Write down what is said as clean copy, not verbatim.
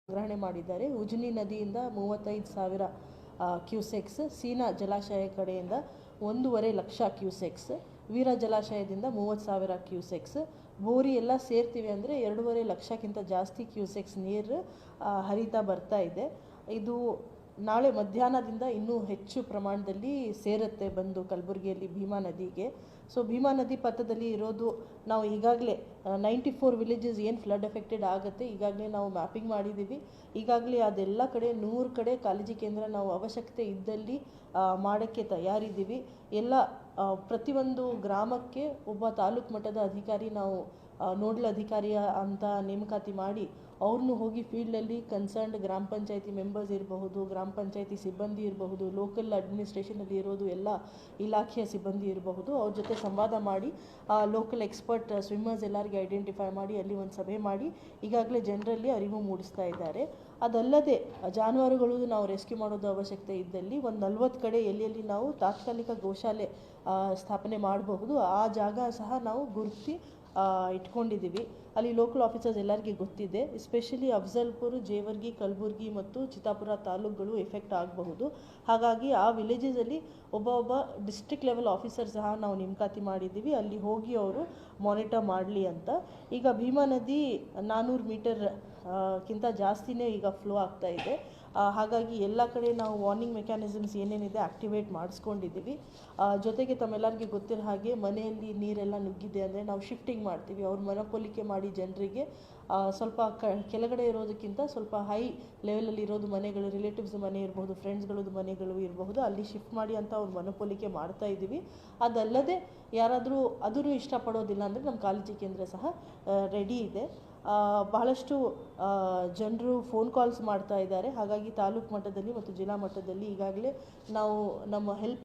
ಸಂಗ್ರಹಣೆ ಮಾಡಿದ್ದಾರೆ. ಉಜ್ನಿ ನದಿಯಿಂದ 35,000 ಕ್ಯೂಸೆಕ್ಸ್, ಸೀನಾ ಜಲಾಶಯ ಕಡೆಯಿಂದ 1.5 ಲಕ್ಷ ಕ್ಯೂಸೆಕ್ಸ್, ವೀರ ಜಲಾಶಯದಿಂದ 30,000 ಕ್ಯೂಸೆಕ್ಸ್, ಬೋರಿ ಎಲ್ಲ ಸೇರ್ತಿವೆ ಅಂದರೆ 2.5 ಲಕ್ಷಕ್ಕಿಂತ ಜಾಸ್ತಿ ಕ್ಯೂಸೆಕ್ಸ್ ನೀರು ಹರಿತಾ ಬರ್ತಾ ಇದೆ. ಇದು ನಾಳೆ ಮಧ್ಯಾಹ್ನದಿಂದ ಇನ್ನೂ ಹೆಚ್ಚು ಪ್ರಮಾಣದಲ್ಲಿ ಸೇರುತ್ತೆ ಬಂದು ಕಲಬುರಗಿಯಲ್ಲಿ ಭೀಮಾ ನದಿಗೆ. ಸೊ ಭೀಮಾ ನದಿ ಪಥದಲ್ಲಿ ಇರೋದು ನಾವು ಈಗಾಗಲೇ 94 ವಿಲೇಜಸ್ ಏನು ಫ್ಲಡ್ ಎಫೆಕ್ಟೆಡ್ ಆಗುತ್ತೆ ಈಗಾಗಲೇ ನಾವು ಮ್ಯಾಪಿಂಗ್ ಮಾಡಿದ್ದೀವಿ. ಈಗಾಗಲೇ ಅದೆಲ್ಲ ಕಡೆ 100 ಕಡೆ ಕಾಳಜಿ ಕೇಂದ್ರ ನಾವು ಅವಶ್ಯಕತೆ ಇದ್ದಲ್ಲಿ ಮಾಡೋಕ್ಕೆ ತಯಾರಿದ್ದೀವಿ. ಎಲ್ಲ ಪ್ರತಿಯೊಂದು ಗ್ರಾಮಕ್ಕೆ ಒಬ್ಬ ತಾಲೂಕು ಮಟ್ಟದ ಅಧಿಕಾರಿ ನಾವು ನೋಡಲ್ ಅಧಿಕಾರಿಯ ಅಂತ ನೇಮಕಾತಿ ಮಾಡಿ ಅವ್ರನ್ನೂ ಹೋಗಿ ಫೀಲ್ಡಲ್ಲಿ ಕನ್ಸರ್ನ್ಡ್ ಗ್ರಾಮ ಪಂಚಾಯತಿ ಮೆಂಬರ್ಸ್ ಇರಬಹುದು, ಗ್ರಾಮ ಪಂಚಾಯತಿ ಸಿಬ್ಬಂದಿ ಇರಬಹುದು, ಲೋಕಲ್ ಅಡ್ಮಿನಿಸ್ಟ್ರೇಷನಲ್ಲಿ ಇರೋದು ಎಲ್ಲ ಇಲಾಖೆಯ ಸಿಬ್ಬಂದಿ ಇರಬಹುದು, ಅವ್ರ ಜೊತೆ ಸಂವಾದ ಮಾಡಿ ಲೋಕಲ್ ಎಕ್ಸ್ಪರ್ಟ್ ಸ್ವಿಮ್ಮರ್ಸ್ ಎಲ್ಲರಿಗೆ ಐಡೆಂಟಿಫೈ ಮಾಡಿ ಅಲ್ಲಿ ಒಂದು ಸಭೆ ಮಾಡಿ ಈಗಾಗಲೇ ಜನರಲ್ಲಿ ಅರಿವು ಮೂಡಿಸ್ತಾ ಇದ್ದಾರೆ. ಅದಲ್ಲದೆ ಜಾನುವಾರುಗಳು ನಾವು ರೆಸ್ಕ್ಯೂ ಮಾಡೋದು ಅವಶ್ಯಕತೆ ಇದ್ದಲ್ಲಿ ಒಂದು 40 ಕಡೆ ಎಲ್ಲೆಲ್ಲಿ ನಾವು ತಾತ್ಕಾಲಿಕ ಗೋಶಾಲೆ ಸ್ಥಾಪನೆ ಮಾಡಬಹುದು ಆ ಜಾಗ ಸಹ ನಾವು ಗುರುತಿಸಿ ಇಟ್ಕೊಂಡಿದ್ದೀವಿ. ಅಲ್ಲಿ ಲೋಕಲ್ ಆಫೀಸರ್ಸ್ ಎಲ್ಲರಿಗೆ ಗೊತ್ತಿದೆ. ಎಸ್ಪೆಷಲಿ ಅಫ್ಜಲ್ಪುರ್, ಜೇವರ್ಗಿ, ಕಲಬುರ್ಗಿ ಮತ್ತು ಚಿತ್ತಾಪುರ ತಾಲೂಕುಗಳು ಎಫೆಕ್ಟ್ ಆಗಬಹುದು. ಹಾಗಾಗಿ ಆ ವಿಲೇಜಸಲ್ಲಿ ಒಬ್ಬ ಡಿಸ್ಟ್ರಿಕ್ಟ್ ಲೆವೆಲ್ ಆಫೀಸರ್ ಸಹ ನಾವು ನೇಮಕಾತಿ ಮಾಡಿದ್ದೀವಿ, ಅಲ್ಲಿ ಹೋಗಿ ಅವರು ಮಾನಿಟರ್ ಮಾಡಲಿ ಅಂತ. ಈಗ ಭೀಮಾ ನದಿ 400 ಮೀಟರ್ ಕಿಂತ ಜಾಸ್ತಿನೇ ಈಗ ಫ್ಲೋ ಆಗ್ತಾ ಇದೆ. ಹಾಗಾಗಿ ಎಲ್ಲ ಕಡೆ ನಾವು ವಾರ್ನಿಂಗ್ ಮೆಕ್ಯಾನಿಸಮ್ಸ್ ಏನೇನಿದೆ ಆ್ಯಕ್ಟಿವೇಟ್ ಮಾಡಿಸ್ಕೊಂಡಿದ್ದೀವಿ. ಜೊತೆಗೆ ತಮ್ಮೆಲ್ಲರಿಗೆ ಗೊತ್ತಿರೋ ಹಾಗೆ ಮನೆಯಲ್ಲಿ ನೀರೆಲ್ಲ ನುಗ್ಗಿದೆ ಅಂದರೆ ನಾವು ಶಿಫ್ಟಿಂಗ್ ಮಾಡ್ತೀವಿ. ಅವ್ರ ಮನಪೋಲಿಕೆ ಮಾಡಿ ಜನರಿಗೆ ಸ್ವಲ್ಪ ಕೆಳಗಡೆ ಇರೋದಕ್ಕಿಂತ ಸ್ವಲ್ಪ ಹೈ ಲೆವೆಲಲ್ಲಿ ಇರೋದು ಮನೆಗಳು, ರಿಲೇಟಿವ್ಸ್ ಮನೆ ಇರಬಹುದು, ಫ್ರೆಂಡ್ಸ್ಗಳದ್ದು ಮನೆಗಳು ಇರಬಹುದು, ಅಲ್ಲಿ ಶಿಫ್ಟ್ ಮಾಡಿ ಅಂತ ಅವ್ರ ಮನಪೋಲಿಕೆ ಮಾಡ್ತಾ ಇದ್ದೀವಿ. ಅದಲ್ಲದೆ ಯಾರಾದರೂ ಅದನ್ನು ಇಷ್ಟಪಡೋದಿಲ್ಲ ಅಂದರೆ ನಮ್ಮ ಕಾಳಜಿ ಕೇಂದ್ರ ಸಹ ರೆಡಿ ಇದೆ. ಬಹಳಷ್ಟು ಜನರು ಫೋನ್ ಕಾಲ್ಸ್ ಮಾಡ್ತಾ ಇದ್ದಾರೆ. ಹಾಗಾಗಿ ತಾಲೂಕು ಮಟ್ಟದಲ್ಲಿ ಮತ್ತು ಜಿಲ್ಲಾ ಮಟ್ಟದಲ್ಲಿ ಈಗಾಗಲೇ ನಾವು ನಮ್ಮ ಹೆಲ್ಪ್